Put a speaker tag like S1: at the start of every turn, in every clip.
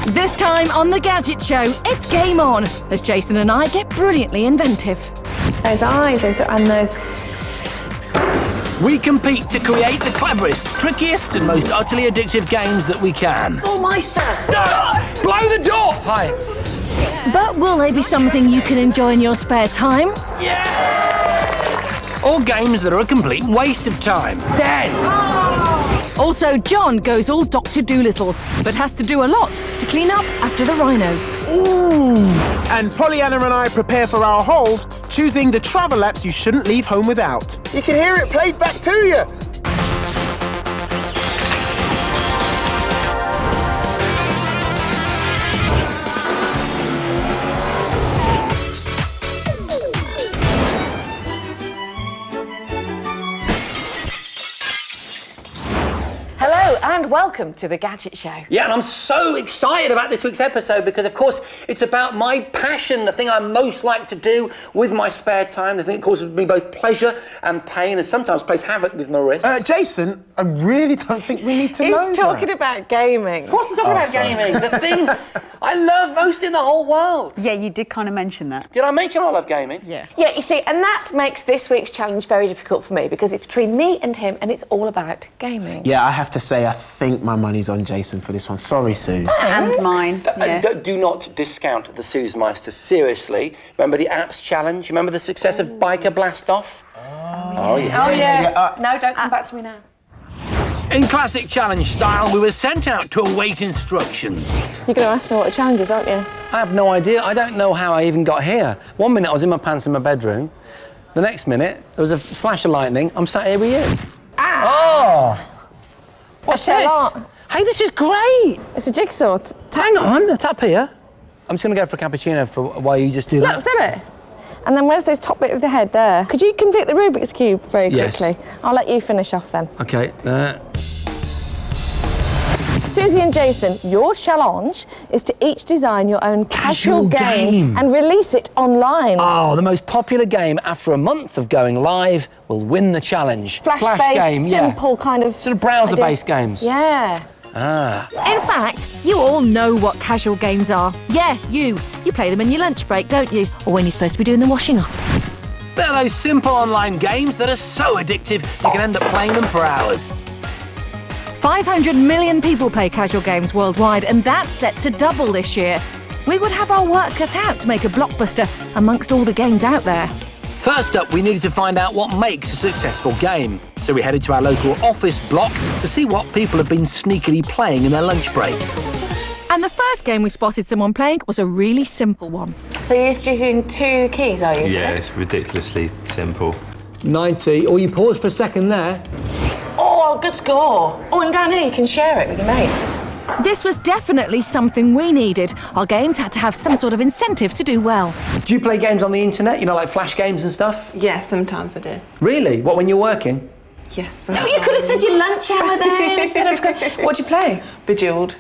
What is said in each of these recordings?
S1: This time on the Gadget Show, it's game on, as Jason and I get brilliantly inventive.
S2: Those eyes, and those...
S3: We compete to create the cleverest, trickiest and most utterly addictive games that we can.
S2: Bullmeister!
S3: Blow the door! Hi.
S1: But will they be something you can enjoy in your spare time?
S3: Yeah! Or games that are a complete waste of time. Stand!
S1: Also, John goes all Dr. Dolittle, but has to do a lot to clean up after the rhino.
S4: Ooh. And Pollyanna and I prepare for our holes, choosing the travel apps you shouldn't leave home without. You can hear it played back to you.
S2: Hello and welcome to the Gadget Show.
S3: Yeah, and I'm so excited about this week's episode because, of course, it's about my passion, the thing I most like to do with my spare time, the thing that causes me both pleasure and pain and sometimes plays havoc with my wrists.
S4: Jason, I really don't think we need to know
S2: He's talking about gaming.
S3: Of course I'm talking about gaming, the thing I love most in the whole world.
S5: Yeah, you did kind of mention that.
S3: Did I mention I love gaming?
S5: Yeah.
S2: Yeah, you see, and that makes this week's challenge very difficult for me because it's between me and him and it's all about gaming.
S4: Yeah, I have to say, I think my money's on Jason for this one. Sorry, Suze.
S5: And mine. Yeah.
S3: Do not discount the Suzi Meister, seriously. Remember the apps challenge? Remember the success of Biker Blast Off? Oh, yeah.
S2: Oh, yeah. No, don't come back to me now.
S3: In classic challenge style, we were sent out to await instructions.
S2: You're going to ask me what the challenge is, aren't you?
S3: I have no idea. I don't know how I even got here. One minute I was in my pants in my bedroom. The next minute, there was a flash of lightning. I'm sat here with you. Oh! What's this? Hey, this is great!
S2: It's a jigsaw.
S3: Hang on, it's up here. I'm just going to go for a cappuccino for while you just do that.
S2: Look, did it? And then where's this top bit of the head there? Could you complete the Rubik's Cube very quickly?
S3: Yes.
S2: I'll let you finish off then.
S3: OK,
S2: Suzi and Jason, your challenge is to each design your own casual game and release it online.
S3: Oh, the most popular game after a month of going live will win the challenge.
S2: Flash-based,
S3: game,
S2: simple kind of...
S3: Sort of browser-based games.
S2: Yeah.
S1: In fact, you all know what casual games are. Yeah, you. You play them in your lunch break, don't you? Or when you're supposed to be doing the washing up.
S3: They're those simple online games that are so addictive you can end up playing them for hours.
S1: 500 million people play casual games worldwide, and that's set to double this year. We would have our work cut out to make a blockbuster amongst all the games out there.
S3: First up, we needed to find out what makes a successful game. So we headed to our local office block to see what people have been sneakily playing in their lunch break.
S1: And the first game we spotted someone playing was a really simple one.
S2: So you're just using 2 keys, are you?
S6: Yeah, it's ridiculously simple.
S3: 90. Oh, you paused for a second there.
S2: Oh, good score. Oh, and down here you can share it with your mates.
S1: This was definitely something we needed. Our games had to have some sort of incentive to do well.
S3: Do you play games on the internet? You know, like flash games and stuff?
S7: Yeah, sometimes I do.
S3: Really? What, when you're working?
S7: Yes.
S2: Oh, you could have said your lunch hour there instead of... What'd you play?
S7: Bejeweled.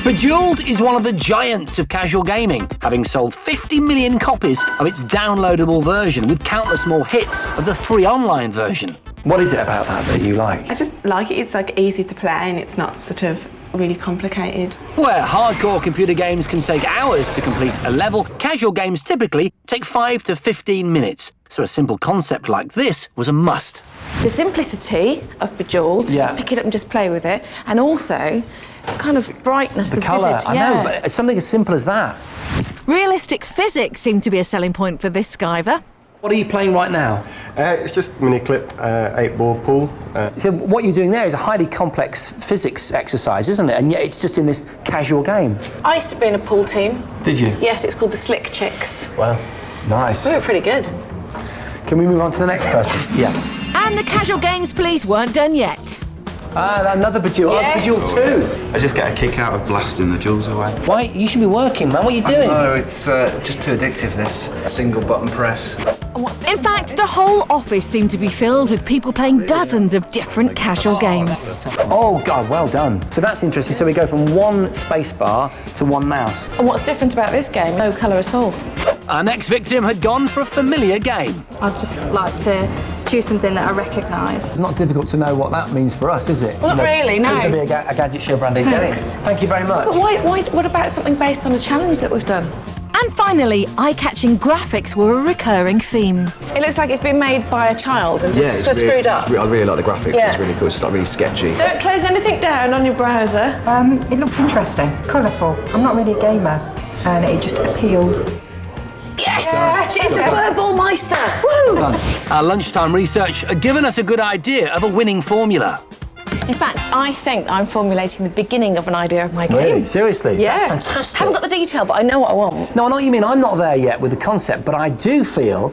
S3: Bejeweled is one of the giants of casual gaming, having sold 50 million copies of its downloadable version with countless more hits of the free online version. What is it about that you like?
S7: I just like it. It's like easy to play and it's not sort of really complicated.
S3: Where hardcore computer games can take hours to complete a level, casual games typically take 5 to 15 minutes. So a simple concept like this was a must.
S2: The simplicity of Bejeweled, just pick it up and just play with it, and also kind of brightness, the
S3: colour.
S2: vivid,
S3: I know, but it's something as simple as that.
S1: Realistic physics seemed to be a selling point for this skiver.
S3: What are you playing right now?
S8: It's just mini clip, 8-ball pool.
S3: So what you're doing there is a highly complex physics exercise, isn't it? And yet it's just in this casual game.
S2: I used to be in a pool team.
S3: Did you?
S2: Yes, it's called the Slick Chicks.
S8: Wow.
S3: Nice.
S2: We were pretty good.
S3: Can we move on to the next person? Yeah.
S1: And the casual games police weren't done yet.
S3: Another Bejeweled.
S2: Yes.
S3: Bejeweled 2.
S6: I just get a kick out of blasting the jewels away.
S3: Why? You should be working, man. What are you doing?
S9: No, it's just too addictive, this. A single button press.
S1: In fact, the whole office seemed to be filled with people playing dozens of different casual games.
S3: Oh, God, well done. So that's interesting. So we go from one space bar to one mouse.
S2: And what's different about this game? No colour at all.
S3: Our next victim had gone for a familiar game.
S2: I'd just like to
S10: choose something that I recognise.
S3: It's not difficult to know what that means for us, is it?
S2: Well, not really, no.
S3: Could there be a Gadget Show branded game? Thank you very much.
S2: But what about something based on a challenge that we've done?
S1: And finally, eye-catching graphics were a recurring theme.
S2: It looks like it's been made by a child and just screwed up.
S11: I really like the graphics.
S2: Yeah.
S11: It's really cool. It's like really sketchy.
S2: Don't close anything down on your browser.
S12: It looked interesting, colourful. I'm not really a gamer, and it just appealed.
S2: Yes! It's the Verbal Meister! Woo!
S3: Our lunchtime research had given us a good idea of a winning formula.
S2: In fact, I think I'm formulating the beginning of an idea of my game.
S3: Really? Seriously?
S2: Yeah.
S3: That's fantastic.
S2: Haven't got the detail, but I know what I want.
S3: No, I know what you mean. I'm not there yet with the concept, but I do feel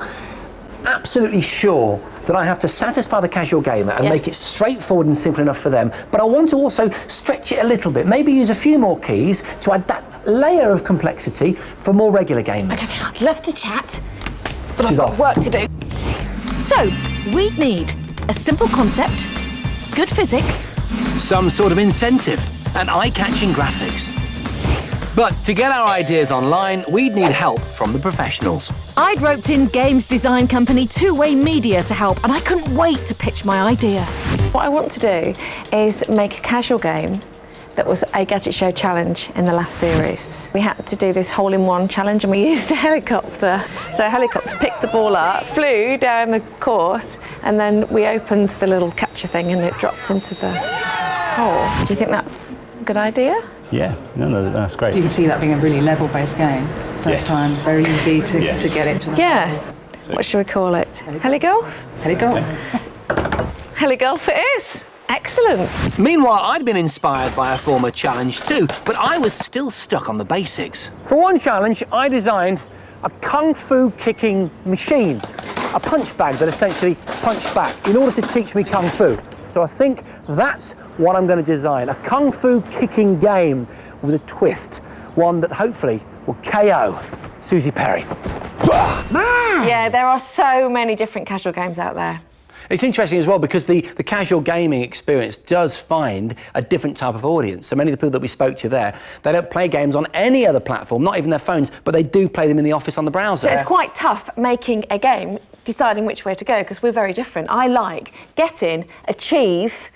S3: absolutely sure that I have to satisfy the casual gamer and make it straightforward and simple enough for them. But I want to also stretch it a little bit, maybe use a few more keys to add that layer of complexity for more regular gamers.
S2: I'd love to chat, but
S3: She's
S2: I've got work to do.
S1: So, we'd need a simple concept, good physics,
S3: some sort of incentive, and eye-catching graphics. But to get our ideas online, we'd need help from the professionals.
S1: I'd roped in games design company Two Way Media to help, and I couldn't wait to pitch my idea.
S2: What I want to do is make a casual game that was a Gadget Show challenge in the last series. We had to do this hole-in-one challenge and we used a helicopter. So a helicopter picked the ball up, flew down the course, and then we opened the little catcher thing and it dropped into the hole. Do you think that's a good idea?
S13: Yeah, no, that's great.
S5: You can see that being a really level-based game. First time, very easy to get it to the
S2: What should we call it? Heligolf?
S5: Heligolf.
S2: Heligolf it is. Excellent.
S3: Meanwhile, I'd been inspired by a former challenge too, but I was still stuck on the basics. For one challenge, I designed a kung fu kicking machine, a punch bag that essentially punched back in order to teach me kung fu. So I think that's what I'm going to design, a kung fu kicking game with a twist, one that hopefully will KO Suzi Perry.
S2: Yeah, there are so many different casual games out there.
S3: It's interesting as well because the casual gaming experience does find a different type of audience. So many of the people that we spoke to there, they don't play games on any other platform, not even their phones, but they do play them in the office on the browser.
S2: So it's quite tough making a game, deciding which way to go, because we're very different. I like get in, achieve,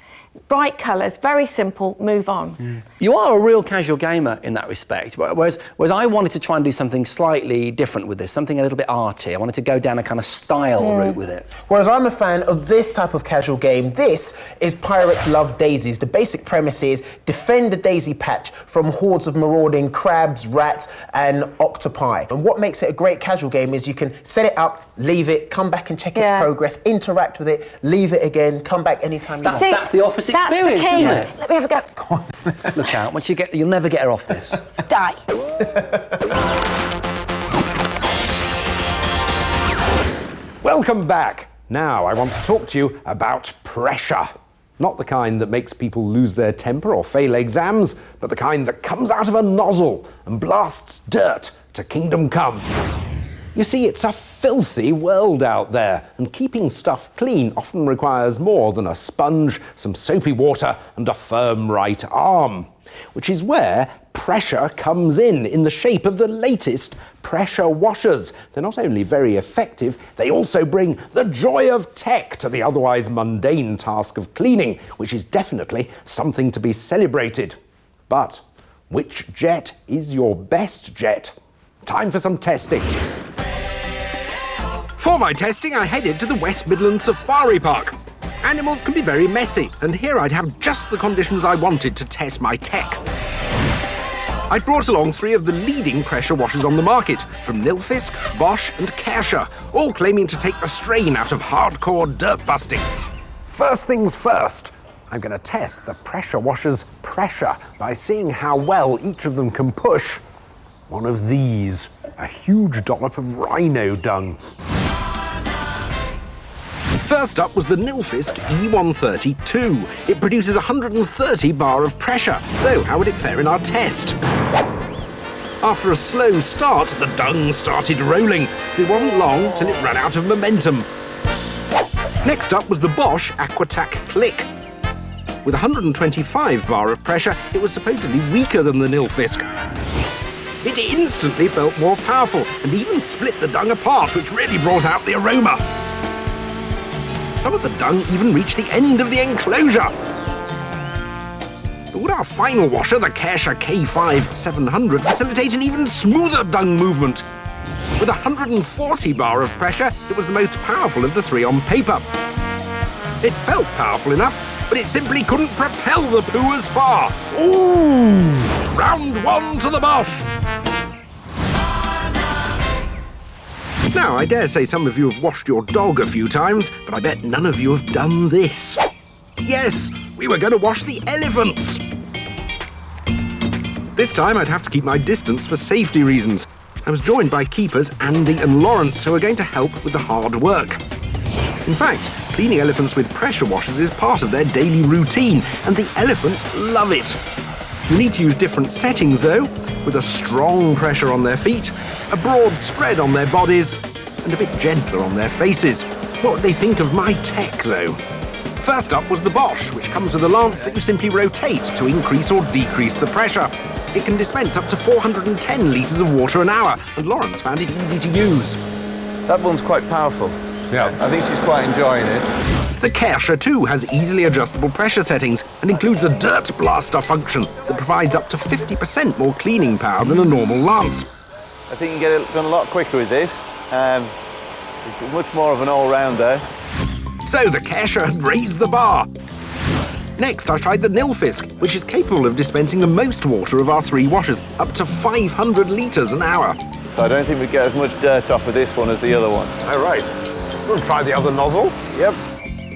S2: bright colours, very simple, move on.
S3: You are a real casual gamer in that respect, whereas I wanted to try and do something slightly different with this, something a little bit arty. I wanted to go down a kind of style route with it.
S4: Whereas I'm a fan of this type of casual game. This is Pirates Love Daisies. The basic premise is defend a daisy patch from hordes of marauding crabs, rats and octopi. And what makes it a great casual game is you can set it up, leave it, come back and check its progress, interact with it, leave it again, come back anytime you want.
S3: That's the office experience,
S2: that's the key.
S3: isn't it?
S2: Let me have a go.
S3: Go on. Look out, once you'll never get her off this.
S2: Die.
S14: Welcome back. Now I want to talk to you about pressure. Not the kind that makes people lose their temper or fail exams, but the kind that comes out of a nozzle and blasts dirt to kingdom come. You see, it's a filthy world out there, and keeping stuff clean often requires more than a sponge, some soapy water, and a firm right arm. Which is where pressure comes in the shape of the latest pressure washers. They're not only very effective, they also bring the joy of tech to the otherwise mundane task of cleaning, which is definitely something to be celebrated. But which jet is your best jet? Time for some testing. For my testing, I headed to the West Midlands Safari Park. Animals can be very messy, and here I'd have just the conditions I wanted to test my tech. I brought along 3 of the leading pressure washers on the market, from Nilfisk, Bosch and Kärcher, all claiming to take the strain out of hardcore dirt busting. First things first, I'm going to test the pressure washer's pressure by seeing how well each of them can push one of these, a huge dollop of rhino dung. First up was the Nilfisk E130-2. It produces 130 bar of pressure, so how would it fare in our test? After a slow start, the dung started rolling. It wasn't long till it ran out of momentum. Next up was the Bosch Aquatac Click. With 125 bar of pressure, it was supposedly weaker than the Nilfisk. It instantly felt more powerful and even split the dung apart, which really brought out the aroma. Some of the dung even reached the end of the enclosure. But would our final washer, the Kärcher K5 700, facilitate an even smoother dung movement? With 140 bar of pressure, it was the most powerful of the three on paper. It felt powerful enough, but it simply couldn't propel the poo as far. Ooh! Round one to the Bosch! Now, I dare say some of you have washed your dog a few times, but I bet none of you have done this. Yes, we were going to wash the elephants. This time I'd have to keep my distance for safety reasons. I was joined by keepers Andy and Lawrence, who are going to help with the hard work. In fact, cleaning elephants with pressure washers is part of their daily routine, and the elephants love it. You need to use different settings, though, with a strong pressure on their feet, a broad spread on their bodies, and a bit gentler on their faces. What would they think of my tech, though? First up was the Bosch, which comes with a lance that you simply rotate to increase or decrease the pressure. It can dispense up to 410 litres of water an hour, and Lawrence found it easy to use.
S11: That one's quite powerful.
S14: Yeah.
S11: I think she's quite enjoying it.
S14: The Kärcher too has easily adjustable pressure settings and includes a dirt blaster function that provides up to 50% more cleaning power than a normal lance.
S11: I think you can get it done a lot quicker with this. It's much more of an all-rounder.
S14: So the Kärcher had raised the bar. Next, I tried the Nilfisk, which is capable of dispensing the most water of our three washers, up to 500 litres an hour.
S11: So I don't think we get as much dirt off with this one as the other one.
S14: Oh, right. We'll try the other nozzle.
S11: Yep.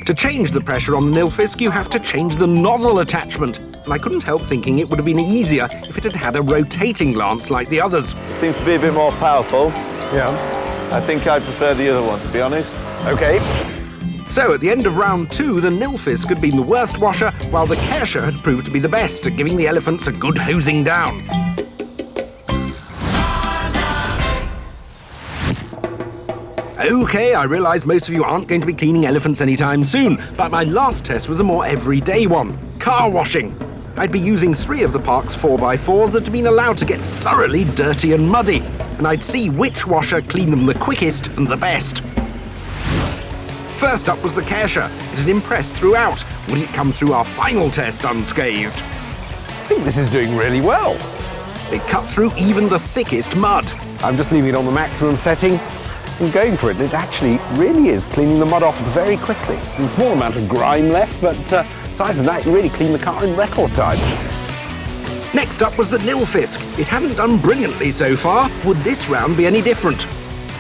S14: To change the pressure on the Nilfisk, you have to change the nozzle attachment. And I couldn't help thinking it would have been easier if it had had a rotating lance like the others.
S11: It seems to be a bit more powerful.
S14: Yeah.
S11: I think I prefer the other one, to be honest.
S14: OK. So, at the end of round two, the Nilfisk had been the worst washer, while the Kärcher had proved to be the best at giving the elephants a good hosing down. OK, I realise most of you aren't going to be cleaning elephants anytime soon, but my last test was a more everyday one. Car washing. I'd be using 3 of the park's 4x4s that had been allowed to get thoroughly dirty and muddy, and I'd see which washer cleaned them the quickest and the best. First up was the Kärcher. It had impressed throughout. Would it come through our final test unscathed? I think this is doing really well. It cut through even the thickest mud.
S15: I'm just leaving it on the maximum setting and going for it. It actually really is cleaning the mud off very quickly. There's a small amount of grime left, but aside from that, you really clean the car in record time.
S14: Next up was the Nilfisk. It hadn't done brilliantly so far. Would this round be any different?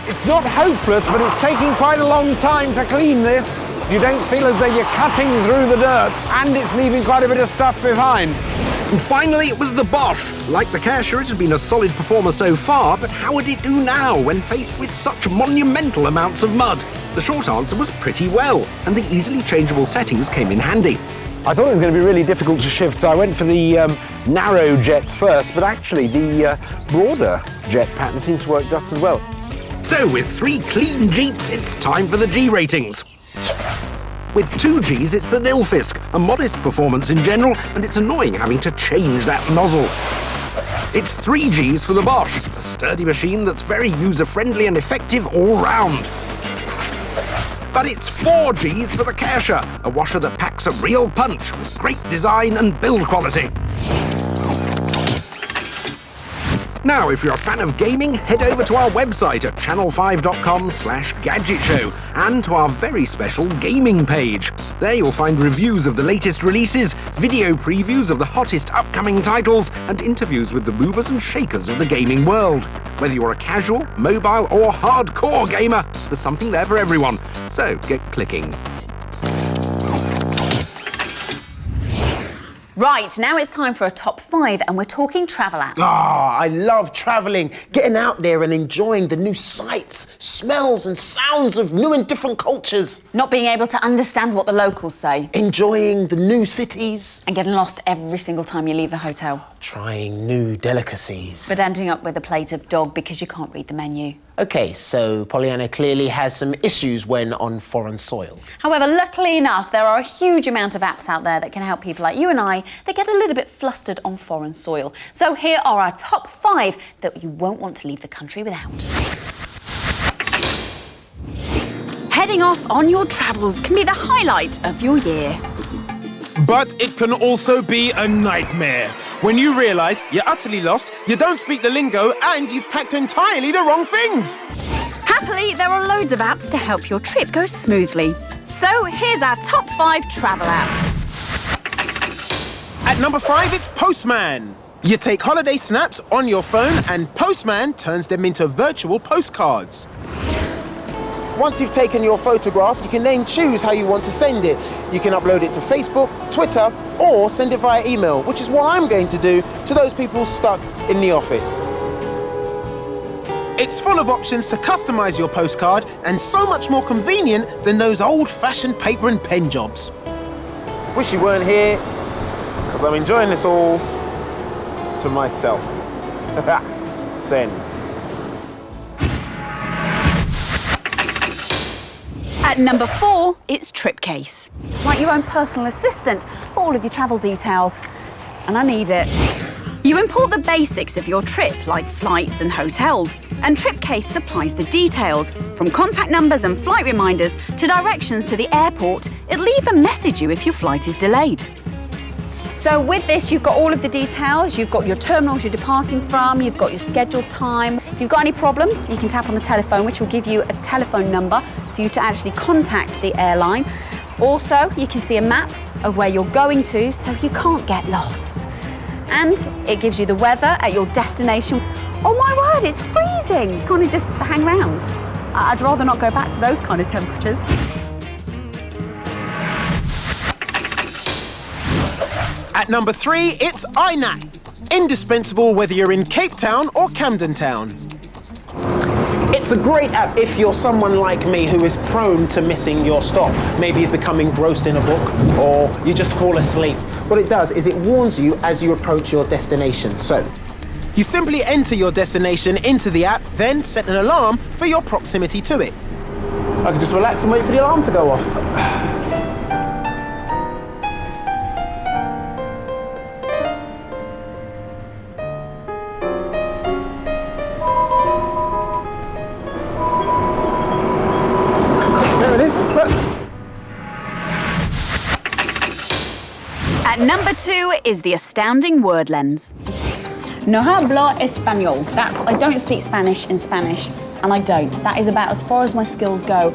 S15: It's not hopeless, but it's taking quite a long time to clean this. You don't feel as though you're cutting through the dirt, and it's leaving quite a bit of stuff behind.
S14: And finally, it was the Bosch. Like the Kärcher, it had been a solid performer so far, but how would it do now when faced with such monumental amounts of mud? The short answer was pretty well, and the easily changeable settings came in handy.
S15: I thought it was going to be really difficult to shift, so I went for the narrow jet first, but actually the broader jet pattern seems to work just as well.
S14: So, with 3 clean Jeeps, it's time for the G ratings. With 2 Gs, it's the Nilfisk, a modest performance in general, and it's annoying having to change that nozzle. It's 3 Gs for the Bosch, a sturdy machine that's very user-friendly and effective all round. But it's 4 Gs for the Kärcher, a washer that packs a real punch with great design and build quality. Now, if you're a fan of gaming, head over to our website at channel5.com/Gadget Show and to our very special gaming page. There you'll find reviews of the latest releases, video previews of the hottest upcoming titles, and interviews with the movers and shakers of the gaming world. Whether you're a casual, mobile, or hardcore gamer, there's something there for everyone. So get clicking.
S16: Right, now it's time for a top 5, and we're talking travel apps.
S4: I love travelling, getting out there and enjoying the new sights, smells and sounds of new and different cultures.
S16: Not being able to understand what the locals say.
S4: Enjoying the new cities.
S16: And getting lost every single time you leave the hotel.
S4: Trying new delicacies.
S16: But ending up with a plate of dog because you can't read the menu.
S4: OK, so Pollyanna clearly has some issues when on foreign soil.
S16: However, luckily enough, there are a huge amount of apps out there that can help people like you and I that get a little bit flustered on foreign soil. So here are our top 5 that you won't want to leave the country without. Heading off on your travels can be the highlight of your year.
S17: But it can also be a nightmare when you realise you're utterly lost, you don't speak the lingo, and you've packed entirely the wrong things.
S16: Happily, there are loads of apps to help your trip go smoothly. So here's our top 5 travel apps.
S17: At number 5, it's Postman. You take holiday snaps on your phone and Postman turns them into virtual postcards.
S4: Once you've taken your photograph, you can then choose how you want to send it. You can upload it to Facebook, Twitter, or send it via email, which is what I'm going to do to those people stuck in the office.
S17: It's full of options to customise your postcard and so much more convenient than those old-fashioned paper and pen jobs.
S4: Wish you weren't here, because I'm enjoying this all to myself. Send.
S16: At number 4, it's Tripcase. It's like your own personal assistant for all of your travel details. And I need it. You import the basics of your trip, like flights and hotels, and Tripcase supplies the details, from contact numbers and flight reminders to directions to the airport. It'll even message you if your flight is delayed. So with this, you've got all of the details, you've got your terminals you're departing from, you've got your scheduled time. If you've got any problems, you can tap on the telephone, which will give you a telephone number for you to actually contact the airline. Also, you can see a map of where you're going to, so you can't get lost. And it gives you the weather at your destination. Oh my word, it's freezing! Can't you just hang around? I'd rather not go back to those kind of temperatures.
S17: At number 3, it's iNap. Indispensable whether you're in Cape Town or Camden Town.
S4: It's a great app if you're someone like me who is prone to missing your stop. Maybe you're becoming engrossed in a book or you just fall asleep. What it does is it warns you as you approach your destination. So,
S17: you simply enter your destination into the app, then set an alarm for your proximity to it.
S4: I can just relax and wait for the alarm to go off.
S16: At number 2 is the astounding word lens. No hablo español. That's, I don't speak Spanish in Spanish, and I don't. That is about as far as my skills go.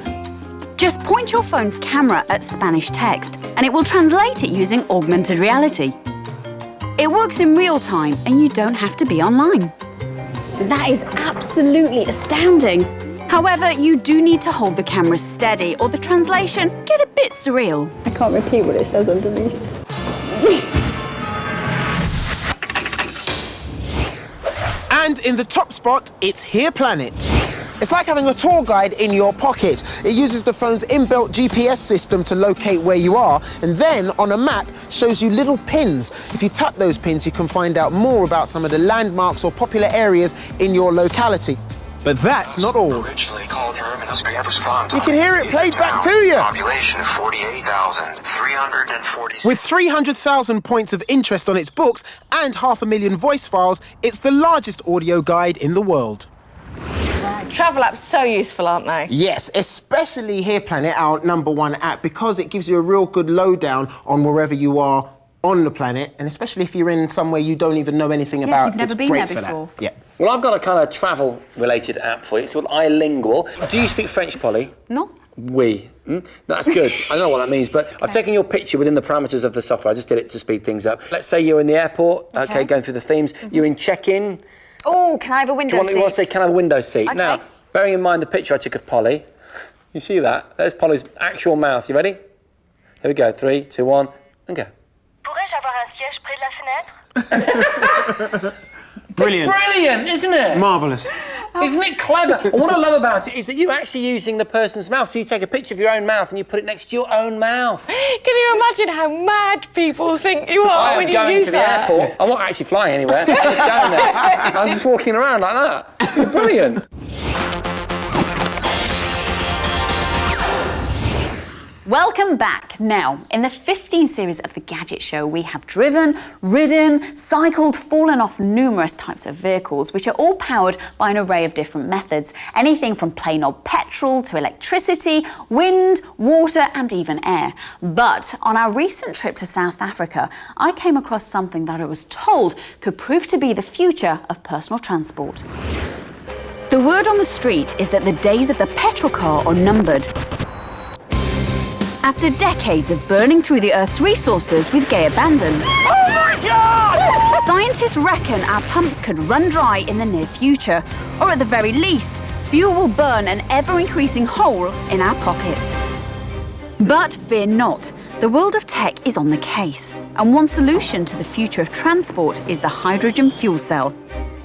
S16: Just point your phone's camera at Spanish text, and it will translate it using augmented reality. It works in real time, and you don't have to be online. That is absolutely astounding. However, you do need to hold the camera steady, or the translation get a bit surreal.
S2: I can't repeat what it says underneath.
S17: And in the top spot, it's Here Planet.
S4: It's like having a tour guide in your pocket. It uses the phone's inbuilt GPS system to locate where you are, and then on a map shows you little pins. If you tap those pins, you can find out more about some of the landmarks or popular areas in your locality.
S17: But that's not all.
S4: You can hear it played back to you.
S18: Population 48,340.
S17: With 300,000 points of interest on its books and 500,000 voice files, it's the largest audio guide in the world.
S2: Travel apps so useful, aren't they?
S4: Yes, especially Here Planet, our #1 app, because it gives you a real good lowdown on wherever you are on the planet, and especially if you're in somewhere you don't even know anything about.
S16: You've never
S4: it's
S16: been
S4: great
S16: there
S4: for
S16: before.
S4: That. Yeah.
S3: Well, I've got a kind of travel-related app for you. It's called iLingual. Do you speak French, Polly?
S16: No.
S3: Oui. That's good. I don't know what that means, but I've taken your picture within the parameters of the software. I just did it to speed things up. Let's say you're in the airport, okay going through the themes. You're in check-in.
S16: Oh, can I have a window seat?
S3: You want to say, can I have a window seat?
S16: Okay.
S3: Now, bearing in mind the picture I took of Polly, you see that? There's Polly's actual mouth. You ready? Here we go. 3, 2, 1, and go.
S19: Pourrais-je avoir un siège près de la fenêtre?
S3: Brilliant. It's brilliant, isn't it?
S4: Marvellous.
S3: Isn't it clever? And what I love about it is that you're actually using the person's mouth. So you take a picture of your own mouth and you put it next to your own mouth.
S2: Can you imagine how mad people think you are when you use that?
S3: I am going to the airport. I'm not actually flying anywhere. I'm just going there. I'm just walking around like that. It's brilliant.
S16: Welcome back. Now, in the 15 series of the Gadget Show, we have driven, ridden, cycled, fallen off numerous types of vehicles, which are all powered by an array of different methods. Anything from plain old petrol to electricity, wind, water, and even air. But on our recent trip to South Africa, I came across something that I was told could prove to be the future of personal transport. The word on the street is that the days of the petrol car are numbered. After decades of burning through the Earth's resources with gay abandon. Oh my God! Scientists reckon our pumps could run dry in the near future, or at the very least, fuel will burn an ever-increasing hole in our pockets. But fear not, the world of tech is on the case, and one solution to the future of transport is the hydrogen fuel cell.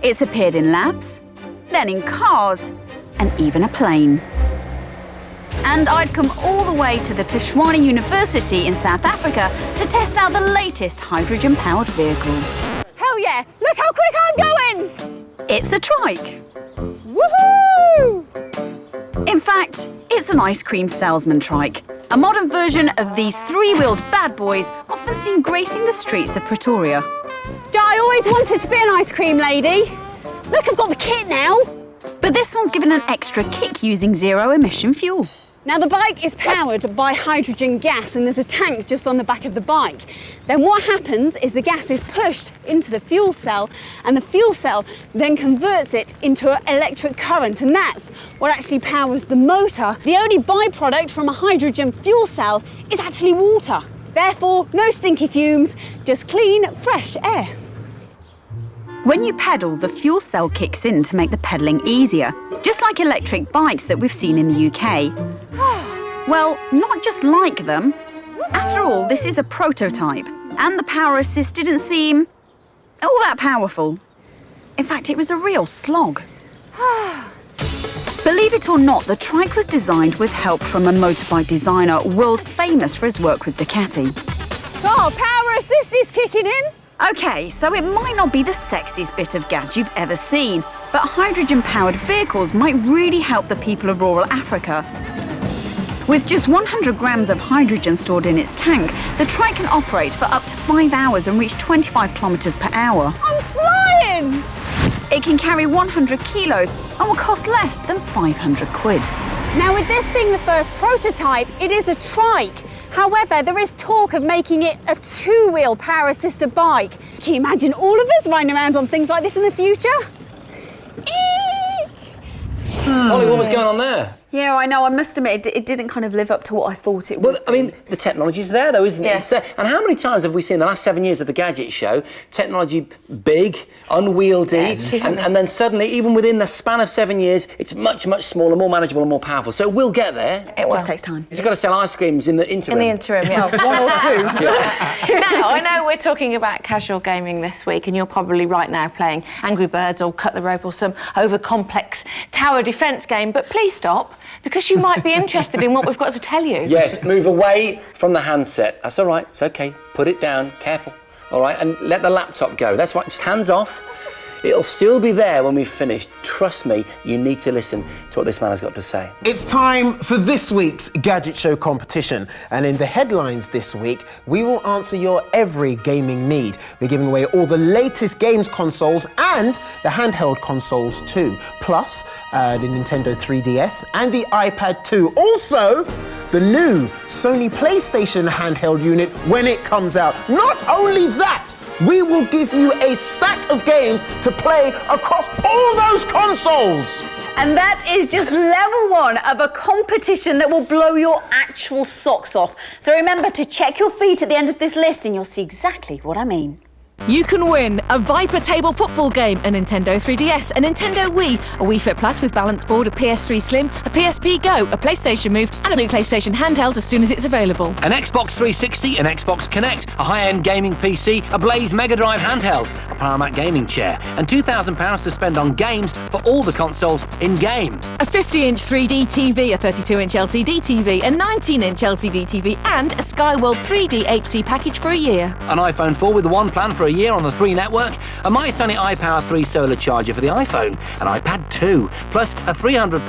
S16: It's appeared in labs, then in cars, and even a plane. And I'd come all the way to the Tshwane University in South Africa to test out the latest hydrogen-powered vehicle.
S18: Hell yeah! Look how quick I'm going!
S16: It's a trike.
S18: Woohoo!
S16: In fact, it's an ice cream salesman trike, a modern version of these three-wheeled bad boys often seen gracing the streets of Pretoria.
S18: I always wanted to be an ice cream lady. Look, I've got the kit now.
S16: But this one's given an extra kick using zero-emission fuel.
S18: Now, the bike is powered by hydrogen gas, and there's a tank just on the back of the bike. Then what happens is the gas is pushed into the fuel cell, and the fuel cell then converts it into an electric current, and that's what actually powers the motor. The only byproduct from a hydrogen fuel cell is actually water. Therefore, no stinky fumes, just clean, fresh air.
S16: When you pedal, the fuel cell kicks in to make the pedalling easier, just like electric bikes that we've seen in the UK. Well, not just like them. After all, this is a prototype, and the power assist didn't seem all that powerful. In fact, it was a real slog. Believe it or not, the trike was designed with help from a motorbike designer world famous for his work with Ducati.
S18: Oh, power assist is kicking in.
S16: OK, so it might not be the sexiest bit of gadget you've ever seen, but hydrogen-powered vehicles might really help the people of rural Africa. With just 100 grams of hydrogen stored in its tank, the trike can operate for up to 5 hours and reach 25 kilometres per hour.
S18: I'm flying!
S16: It can carry 100 kilos and will cost less than 500 quid.
S18: Now, with this being the first prototype, it is a trike. However, there is talk of making it a two-wheel power-assisted bike. Can you imagine all of us riding around on things like this in the future?
S3: Ollie, what was going on there?
S10: Yeah, I know. I must admit, it didn't kind of live up to what I thought it would.
S3: Well, I mean, the technology's there, though, isn't it?
S10: Yes.
S3: It's there. And how many times have we seen in the last 7 years of the Gadget Show, technology big, unwieldy, and then suddenly, even within the span of 7 years, it's much, much smaller, more manageable and more powerful. So it will get there.
S10: It just takes time.
S3: It's got to sell ice creams in the interim.
S2: In the interim, yeah. One or two. Now, I know we're talking about casual gaming this week, and you're probably right now playing Angry Birds or Cut the Rope or some over-complex tower defence game, but please stop, because you might be interested in what we've got to tell you.
S3: Yes, move away from the handset. That's all right, it's OK. Put it down, careful, all right? And let the laptop go. That's right, just hands off. It'll still be there when we've finished. Trust me, you need to listen to what this man has got to say.
S4: It's time for this week's Gadget Show competition. And in the headlines this week, we will answer your every gaming need. We're giving away all the latest games consoles and the handheld consoles too. Plus, the Nintendo 3DS and the iPad 2. Also, the new Sony PlayStation handheld unit when it comes out. Not only that, we will give you a stack of games to play across all those consoles.
S16: And that is just level one of a competition that will blow your actual socks off. So remember to check your feet at the end of this list and you'll see exactly what I mean.
S1: You can win a Viper table football game, a Nintendo 3DS, a Nintendo Wii, a Wii Fit Plus with balance board, a PS3 Slim, a PSP Go, a PlayStation Move, and a new PlayStation handheld as soon as it's available.
S3: An Xbox 360, an Xbox Kinect, a high-end gaming PC, a Blaze Mega Drive handheld, a Powermac gaming chair, and £2,000 to spend on games for all the consoles in-game.
S1: A 50-inch 3D TV, a 32-inch LCD TV, a 19-inch LCD TV, and a Skyworld 3D HD package for a year.
S3: An iPhone 4 with one plan for a a year on the 3 network, a MySonic iPower 3 solar charger for the iPhone, an iPad 2, plus a £300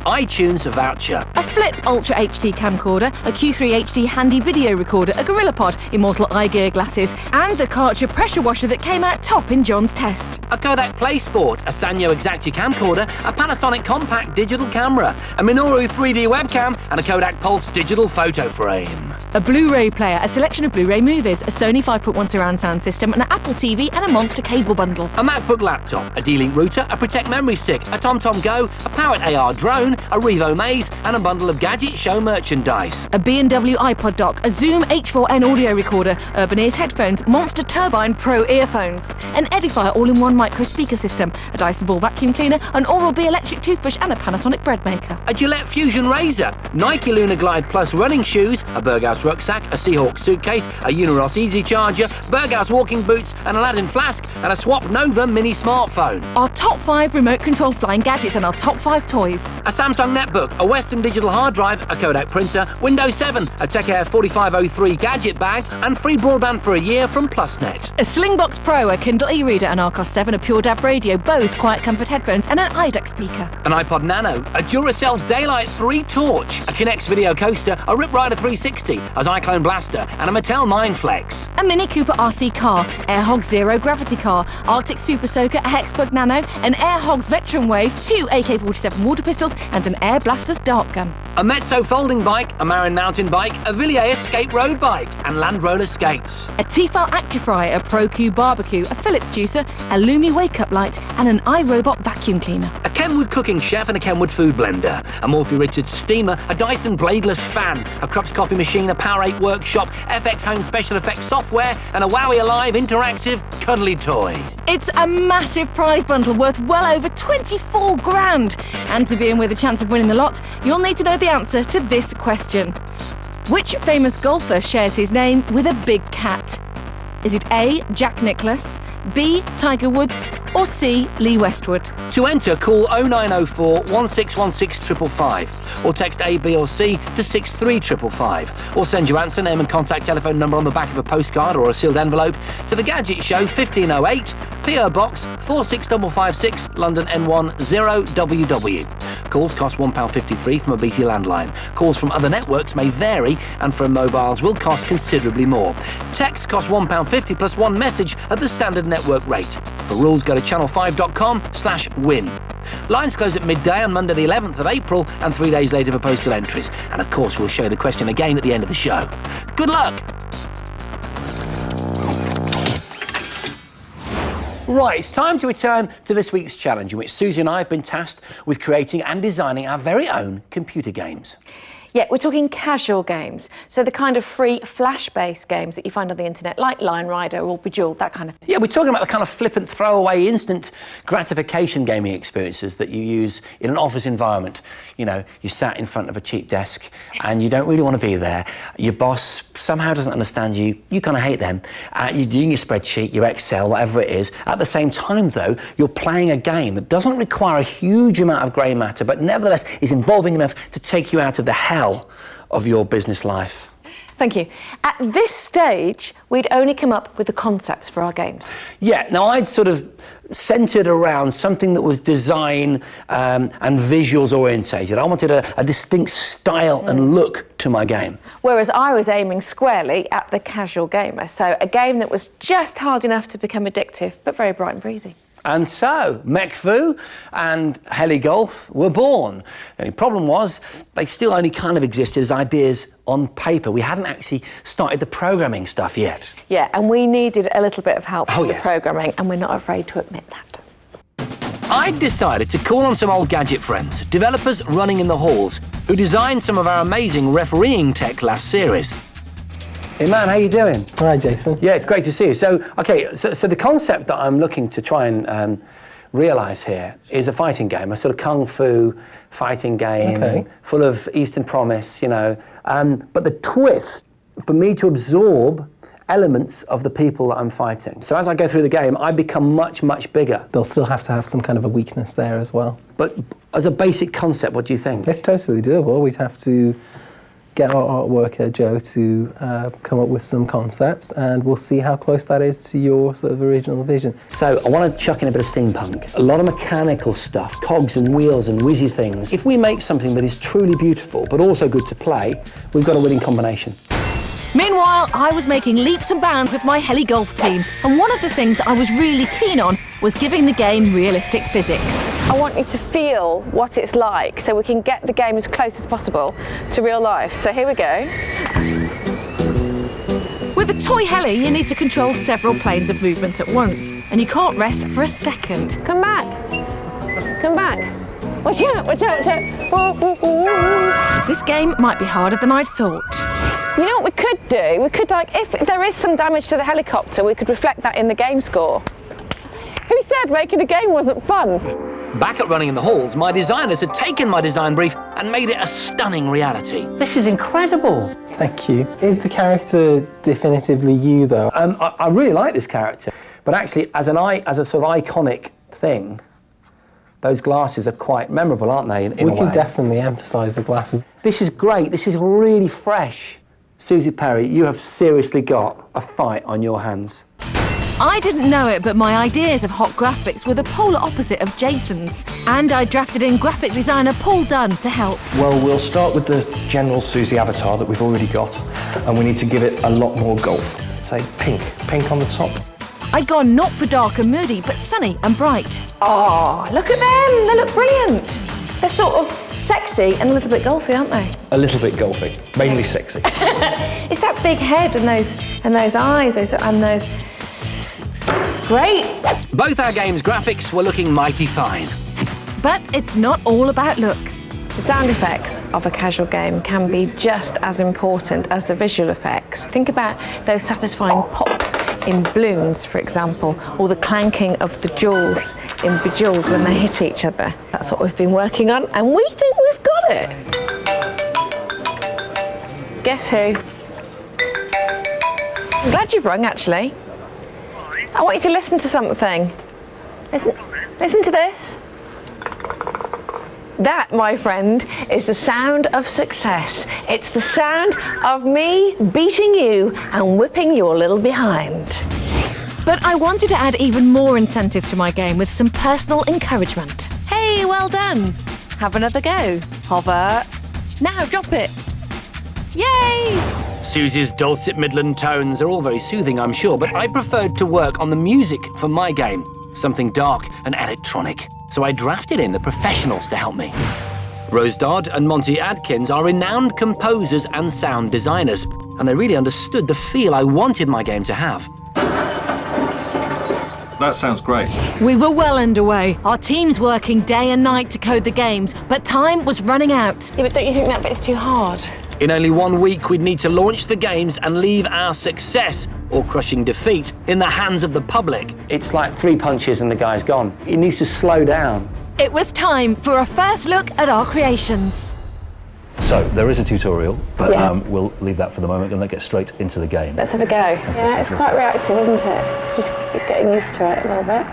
S3: iTunes voucher.
S1: A Flip Ultra HD camcorder, a Q3 HD handy video recorder, a GorillaPod, Immortal eye gear glasses, and the Karcher pressure washer that came out top in John's test.
S3: A Kodak Play Sport, a Sanyo Exacti camcorder, a Panasonic compact digital camera, a Minoru 3D webcam, and a Kodak Pulse digital photo frame.
S1: A Blu-ray player, a selection of Blu-ray movies, a Sony 5.1 surround sound system, an Apple TV, and a Monster cable bundle.
S3: A MacBook laptop, a D-Link router, a Protect memory stick, a TomTom Go, a powered AR drone, a Revo Maze, and a bundle of Gadget Show merchandise.
S1: A B&W iPod dock, a Zoom H4n audio recorder, Urban Ears headphones, Monster Turbine Pro earphones, an Edifier all-in-one micro speaker system, a Dyson Ball vacuum cleaner, an Oral-B electric toothbrush, and a Panasonic bread maker.
S3: A Gillette Fusion razor, Nike Lunar Glide Plus running shoes, a Berghaus rucksack, a Seahawk suitcase, a Uniros Easy Charger, Berghaus walking boots, an Aladdin flask, and a Swap Nova mini smartphone.
S1: Our top 5 remote control flying gadgets and our top 5 toys.
S3: A Samsung netbook, a Western digital hard drive, a Kodak printer, Windows 7, a Tech Air 4503 gadget bag, and free broadband for a year from PlusNet.
S1: A Slingbox Pro, a Kindle e-reader, an Arcos 7, a Pure DAB radio, Bose Quiet Comfort headphones, and an iDeck speaker.
S3: An iPod Nano, a Duracell Daylight 3 torch, a Kinex video coaster, a Rip Rider 360, a Zyklone blaster, and a Mattel Mindflex.
S1: A Mini Cooper RC car, Air Hogs Zero Gravity car, Arctic Super Soaker, a Hexbug Nano, an Air Hogs Veteran Wave, 2 AK-47 water pistols, and an Air Blasters dart gun.
S3: A Mezzo folding bike, a Marin mountain bike, a Villiers Escape road bike, and Land Roller skates.
S1: A Tefal Actifry, a Pro-Q barbecue, a Philips juicer, a Lumi wake-up light, and an iRobot vacuum cleaner.
S3: A Kenwood cooking chef and a Kenwood food blender, a Morphy Richards steamer, a Dyson bladeless fan, a Krups coffee machine, a Power 8 workshop, FX Home special effects software, and a Wowie Alive interactive cuddly toy.
S1: It's a massive prize bundle worth well over 24 grand. And to be in with a chance of winning the lot, you'll need to know the answer to this question. Which famous golfer shares his name with a big cat? Is it A, Jack Nicklaus, B, Tiger Woods, or C, Lee Westwood?
S3: To enter, call 0904 1616 555 or text A, B or C to 63555 or send your answer, name and contact telephone number on the back of a postcard or a sealed envelope to the Gadget Show 1508, PO Box 46556, London N1 0WW. Calls cost £1.53 from a BT landline. Calls from other networks may vary and from mobiles will cost considerably more. Texts cost £1.50 plus one message at the standard network rate. For rules, go to channel5.com/win. Lines close at midday on Monday the 11th of April and 3 days later for postal entries. And of course, we'll show you the question again at the end of the show. Good luck! Right, it's time to return to this week's challenge, in which Suzi and I have been tasked with creating and designing our very own computer games.
S2: Yeah, we're talking casual games, so the kind of free flash-based games that you find on the internet, like Line Rider or Bejeweled, that kind of thing.
S3: Yeah, we're talking about the kind of flippant, throwaway, instant gratification gaming experiences that you use in an office environment. You know, you sat in front of a cheap desk and you don't really want to be there. Your boss somehow doesn't understand you. You kind of hate them. You're doing your spreadsheet, your Excel, whatever it is. At the same time, though, you're playing a game that doesn't require a huge amount of grey matter, but nevertheless is involving enough to take you out of the hell of your business life.
S2: Thank you. At this stage, we'd only come up with the concepts for our games.
S3: Yeah, now I'd sort of centred around something that was design and visuals orientated. I wanted a distinct style and look to my game.
S2: Whereas I was aiming squarely at the casual gamer, so a game that was just hard enough to become addictive, but very bright and breezy.
S3: And so, Mech-Fu and Heli-Golf were born. The only problem was, they still only kind of existed as ideas on paper. We hadn't actually started the programming stuff yet.
S2: Yeah, and we needed a little bit of help with the
S3: yes.
S2: programming, and we're not afraid to admit that.
S3: I decided to call on some old gadget friends, developers running in the halls, who designed some of our amazing refereeing tech last series. Hey man, how you doing?
S20: Hi Jason.
S3: Yeah, it's great to see you. So the concept that I'm looking to try and realise here is a fighting game, a sort of kung fu fighting game, full of Eastern promise, you know. But the twist, for me to absorb elements of the people that I'm fighting. So as I go through the game, I become much, much bigger.
S20: They'll still have to have some kind of a weakness there as well.
S3: But as a basic concept, what do you think?
S20: It's totally doable. We'd have to get our art worker, Joe, to come up with some concepts, and we'll see how close that is to your sort of original vision.
S3: So I want to chuck in a bit of steampunk, a lot of mechanical stuff, cogs and wheels and whizzy things. If we make something that is truly beautiful, but also good to play, we've got a winning combination.
S1: Meanwhile, I was making leaps and bounds with my heli golf team, and one of the things I was really keen on was giving the game realistic physics.
S2: I want you to feel what it's like so we can get the game as close as possible to real life. So here we go.
S1: With a toy heli, you need to control several planes of movement at once, and you can't rest for a second.
S2: Come back. Come back. Watch out, watch out, watch out.
S1: This game might be harder than I'd thought.
S2: You know what we could do? We could, like, if there is some damage to the helicopter, we could reflect that in the game score. Who said making a game wasn't fun?
S21: Back at Running in the Halls, my designers had taken my design brief and made it a stunning reality.
S3: This is incredible.
S20: Thank you. Is the character definitively you, though?
S3: I really like this character, but actually, as a sort of iconic thing, those glasses are quite memorable, aren't they? In
S20: we can definitely emphasise the glasses.
S3: This is great. This is really fresh. Suzi Perry, you have seriously got a fight on your hands.
S1: I didn't know it, but my ideas of hot graphics were the polar opposite of Jason's, and I drafted in graphic designer Paul Dunn to help.
S22: Well, we'll start with the general Suzi avatar that we've already got, and we need to give it a lot more golf. Say pink on the top.
S1: I'd gone not for dark and moody, but sunny and bright.
S2: Oh, look at them! They look brilliant. They're sort of sexy and a little bit golfy, aren't they?
S22: A little bit golfy, mainly sexy.
S2: It's that big head and those eyes, and those. It's great.
S21: Both our game's graphics were looking mighty fine.
S1: But it's not all about looks.
S2: The sound effects of a casual game can be just as important as the visual effects. Think about those satisfying pops in balloons, for example, or the clanking of the jewels in Bejeweled when they hit each other. That's what we've been working on, and we think we've got it. Guess who? I'm glad you've rung, actually. I want you to listen to something. Listen to this. That, my friend, is the sound of success. It's the sound of me beating you and whipping your little behind.
S1: But I wanted to add even more incentive to my game with some personal encouragement. Hey, well done. Have another go. Hover. Now drop it. Yay!
S21: Suzi's dulcet Midland tones are all very soothing, I'm sure, but I preferred to work on the music for my game, something dark and electronic. So I drafted in the professionals to help me. Rose Dodd and Monty Adkins are renowned composers and sound designers, and they really understood the feel I wanted my game to have.
S23: That sounds great.
S1: We were well underway, our teams working day and night to code the games, but time was running out.
S2: Yeah, but don't you think that bit's too hard?
S21: In only 1 week, we'd need to launch the games and leave our success or crushing defeat in the hands of the public.
S3: It's like 3 punches and the guy's gone. He needs to slow down.
S1: It was time for a first look at our creations.
S23: So, there is a tutorial, but we'll leave that for the moment and let's get straight into the game.
S2: Let's have a go. Yeah, it's quite reactive, isn't it? It's just getting used to it a little bit.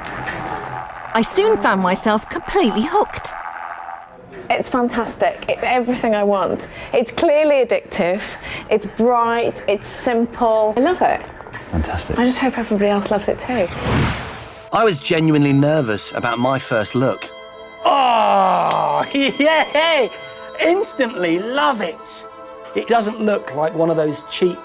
S1: I soon found myself completely hooked.
S2: It's fantastic. It's everything I want. It's clearly addictive. It's bright. It's simple. I love it.
S23: Fantastic.
S2: I just hope everybody else loves it too.
S21: I was genuinely nervous about my first look.
S3: Oh, yeah! Instantly love it. It doesn't look like one of those cheap,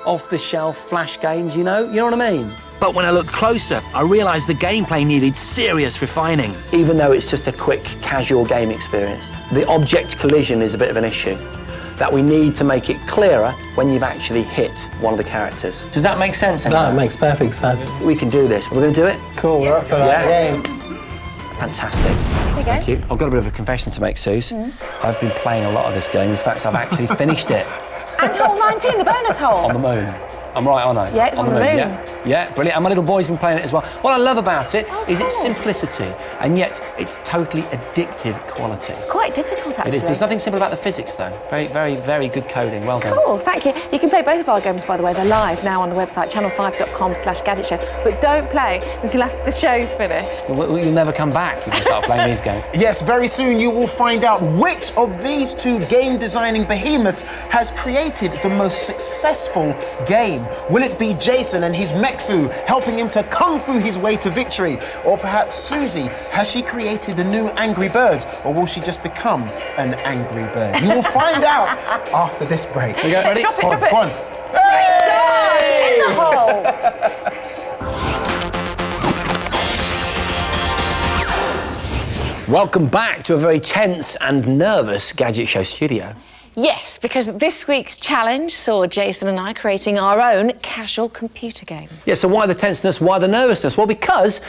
S3: off-the-shelf flash games, you know? You know what I mean?
S21: But when I looked closer, I realised the gameplay needed serious refining.
S3: Even though it's just a quick, casual game experience, the object collision is a bit of an issue that we need to make it clearer when you've actually hit one of the characters. Does that make sense?
S20: That makes perfect sense.
S3: We can do this. We're going to do it?
S20: Cool, we're up for that.
S3: Yeah. Fantastic.
S2: There you go.
S3: Thank you. I've got a bit of a confession to make, Suze. I've been playing a lot of this game. In fact, I've actually finished it.
S2: And hole 19, the bonus hole.
S3: On the moon. I'm right, aren't I?
S2: Yeah, it's on the moon.
S3: Yeah. Yeah, brilliant. And my little boy's been playing it as well. What I love about it is its simplicity, and yet its totally addictive quality.
S2: It's quite difficult, actually.
S3: It is. There's nothing simple about the physics, though. Very, very, very good coding. Well done.
S2: Cool, thank you. You can play both of our games, by the way. They're live now on the website, channel5.com/Gadget Show. But don't play until after the show's finished.
S3: You'll never come back if you start playing these games.
S4: Yes, very soon you will find out which of these two game designing behemoths has created the most successful game. Will it be Jason and his mech fu helping him to kung fu his way to victory? Or perhaps Suzi, has she created a new Angry Bird? Or will she just become an Angry Bird? You will find out after this break.
S3: Okay, ready?
S2: Drop it.
S4: Go on.
S2: Hey! In the hole!
S3: Welcome back to a very tense and nervous Gadget Show studio.
S2: Yes, because this week's challenge saw Jason and I creating our own casual computer game.
S3: Yeah, so why the tenseness, why the nervousness? Well, because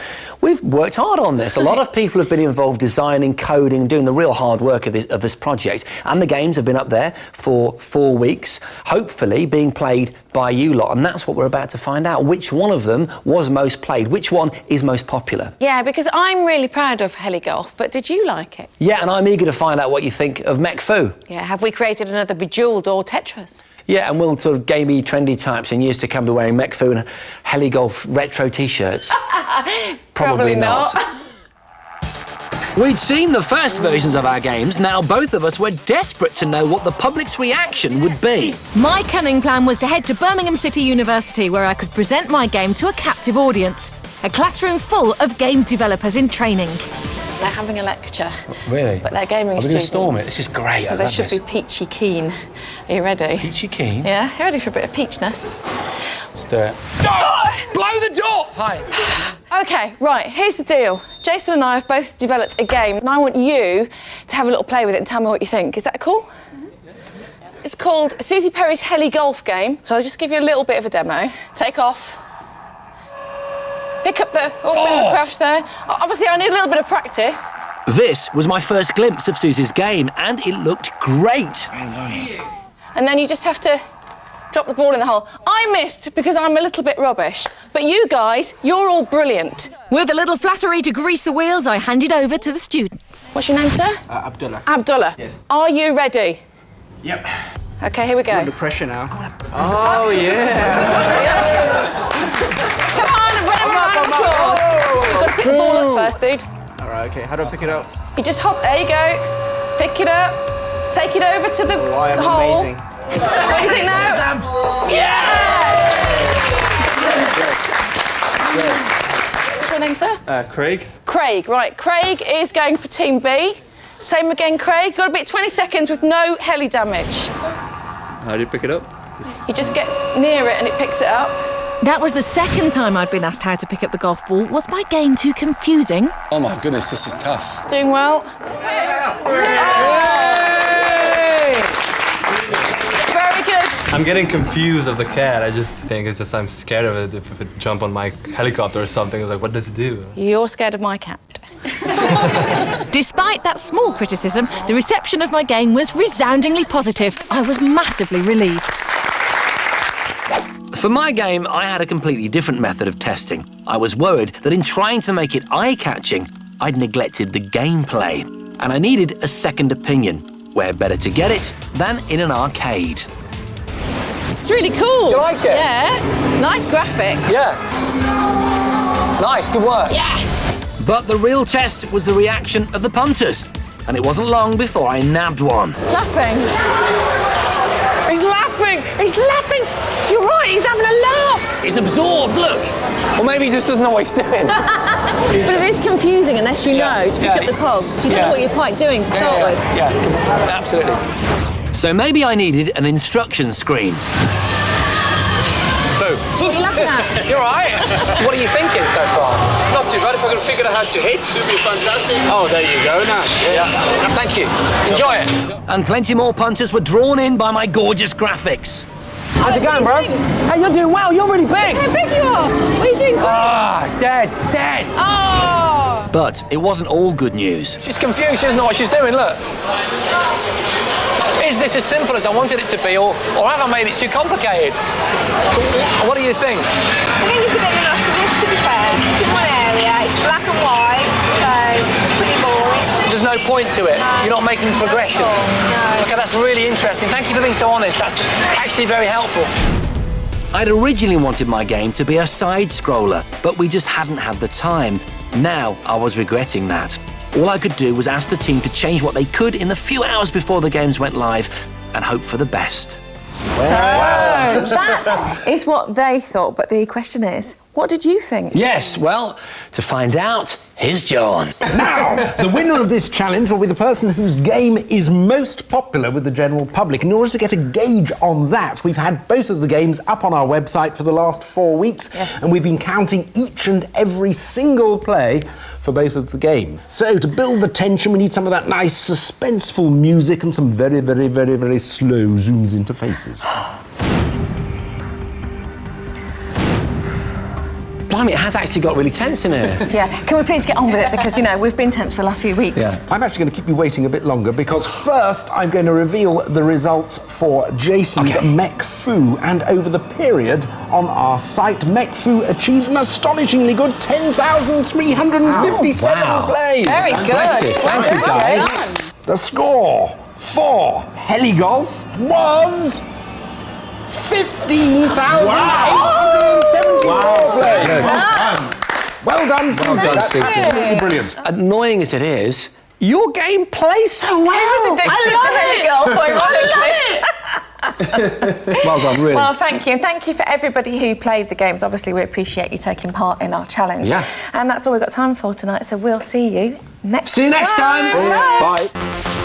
S3: we've worked hard on this. A lot of people have been involved designing, coding, doing the real hard work of this project. And the games have been up there for 4 weeks, hopefully being played by you lot. And that's what we're about to find out. Which one of them was most played? Which one is most popular?
S2: Yeah, because I'm really proud of Heli Golf, but did you like it?
S3: Yeah, and I'm eager to find out what you think of Mech Fu.
S2: Yeah, have we created another Bejeweled or Tetris?
S3: Yeah, and will sort of gamey, trendy types in years to come be wearing Mech Fu and Heli Golf retro T-shirts?
S2: Probably not.
S21: We'd seen the first versions of our games, now both of us were desperate to know what the public's reaction would be.
S1: My cunning plan was to head to Birmingham City University, where I could present my game to a captive audience. A classroom full of games developers in training.
S2: They're having a lecture.
S3: Really?
S2: But they're gaming students.
S3: Storm it. This is great.
S2: So they should be peachy keen. Are you ready?
S3: Peachy keen?
S2: Yeah, you ready for a bit of peachness?
S3: Let's do it.
S21: Blow the door!
S3: Hi.
S2: OK, right, here's the deal. Jason and I have both developed a game, and I want you to have a little play with it and tell me what you think. Is that cool? Mm-hmm. It's called Suzi Perry's Heli Golf Game. So I'll just give you a little bit of a demo. Take off. Pick up the... bit of a crash there. Obviously, I need a little bit of practice.
S21: This was my first glimpse of Suzi's game, and it looked great.
S2: And then you just have to drop the ball in the hole. I missed because I'm a little bit rubbish. But you guys, you're all brilliant.
S1: With a little flattery to grease the wheels, I handed over to the students.
S2: What's your name, sir?
S9: Abdullah.
S2: Abdullah.
S9: Yes.
S2: Are you ready?
S9: Yep.
S2: OK, here we go.
S9: Under pressure now. Oh, yeah.
S2: Come on, run around the course. You've got to pick the ball up first, dude.
S9: All right, OK. How do I pick it up?
S2: You just hop, there you go. Pick it up. Take it over to the hole.
S9: Amazing.
S2: What do you think now? Yes! What's your name, sir?
S9: Craig.
S2: Craig, right. Craig is going for Team B. Same again, Craig. Got to be at 20 seconds with no heli damage.
S9: How do you pick it up?
S2: You just get near it and it picks it up.
S1: That was the second time I'd been asked how to pick up the golf ball. Was my game too confusing?
S3: Oh my goodness, this is tough.
S2: Doing well. Very good.
S6: I'm getting confused of the cat. I just think it's just I'm scared of it. If it jump on my helicopter or something, like what does it do?
S2: You're scared of my cat.
S1: Despite that small criticism, the reception of my game was resoundingly positive. I was massively relieved.
S21: For my game, I had a completely different method of testing. I was worried that in trying to make it eye-catching, I'd neglected the gameplay. And I needed a second opinion. Where better to get it than in an arcade?
S2: It's really cool.
S3: Do you like it?
S2: Yeah. Nice graphic.
S3: Yeah. Nice, good work.
S2: Yes!
S21: But the real test was the reaction of the punters. And it wasn't long before I nabbed one.
S2: He's laughing.
S3: He's laughing! He's laughing! You're right, he's having a laugh!
S21: He's absorbed, look!
S3: Or maybe he just doesn't know what he's doing.
S2: But it is confusing unless you know to pick up the cogs. You don't know what you're quite doing to start with.
S3: Yeah, absolutely.
S21: So maybe I needed an instruction screen.
S3: So,
S2: what are you laughing at?
S3: You're right. What are you thinking so far?
S6: Not too bad. If I can figure out how to hit, it would be fantastic. Oh, there you go now.
S3: Yeah. Thank you. Enjoy it.
S21: And plenty more punters were drawn in by my gorgeous graphics.
S3: How's it going, bro? Hey, you're doing well. You're really big.
S2: Look how big you are. What are you doing?
S3: Ah, it's dead. It's dead.
S2: Oh!
S21: But it wasn't all good news.
S3: She's confused. She doesn't know what she's doing. Look. Is this as simple as I wanted it to be, or have I made it too complicated? What do you think?
S2: think it's a bit monotonous, to be fair. It's in one area, it's black and white, so it's pretty boring.
S3: There's no point to it.
S2: No.
S3: You're not making progression.
S2: No.
S3: Okay, that's really interesting. Thank you for being so honest. That's actually very helpful.
S21: I'd originally wanted my game to be a side-scroller, but we just hadn't had the time. Now I was regretting that. All I could do was ask the team to change what they could in the few hours before the games went live and hope for the best.
S2: So that is what they thought, but the question is, what did you think?
S3: Yes, well, to find out, here's John.
S14: Now, the winner of this challenge will be the person whose game is most popular with the general public. In order to get a gauge on that, we've had both of the games up on our website for the last 4 weeks, and we've been counting each and every single play for both of the games. So, to build the tension, we need some of that nice suspenseful music and some very, very, very, very slow zooms into faces.
S3: Blimey, it has actually got really tense in here.
S2: Yeah, can we please get on with it? Because, you know, we've been tense for the last few weeks.
S14: Yeah. I'm actually going to keep you waiting a bit longer because first I'm going to reveal the results for Jason's Mech Fu. And over the period on our site, Mech Fu achieved an astonishingly good 10,357 plays.
S2: Very good.
S3: Impressive. Thank you, guys.
S14: The score for Heligolf was 15,874 plays. Well done, Suzi. That's absolutely brilliant.
S3: Annoying as it is, your game plays so well. Well done, really.
S2: Well, thank you. And thank you for everybody who played the games. Obviously, we appreciate you taking part in our challenge.
S3: Yeah.
S2: And that's all we've got time for tonight, so we'll see you next time.
S3: See you next time.
S2: Bye.
S14: Bye.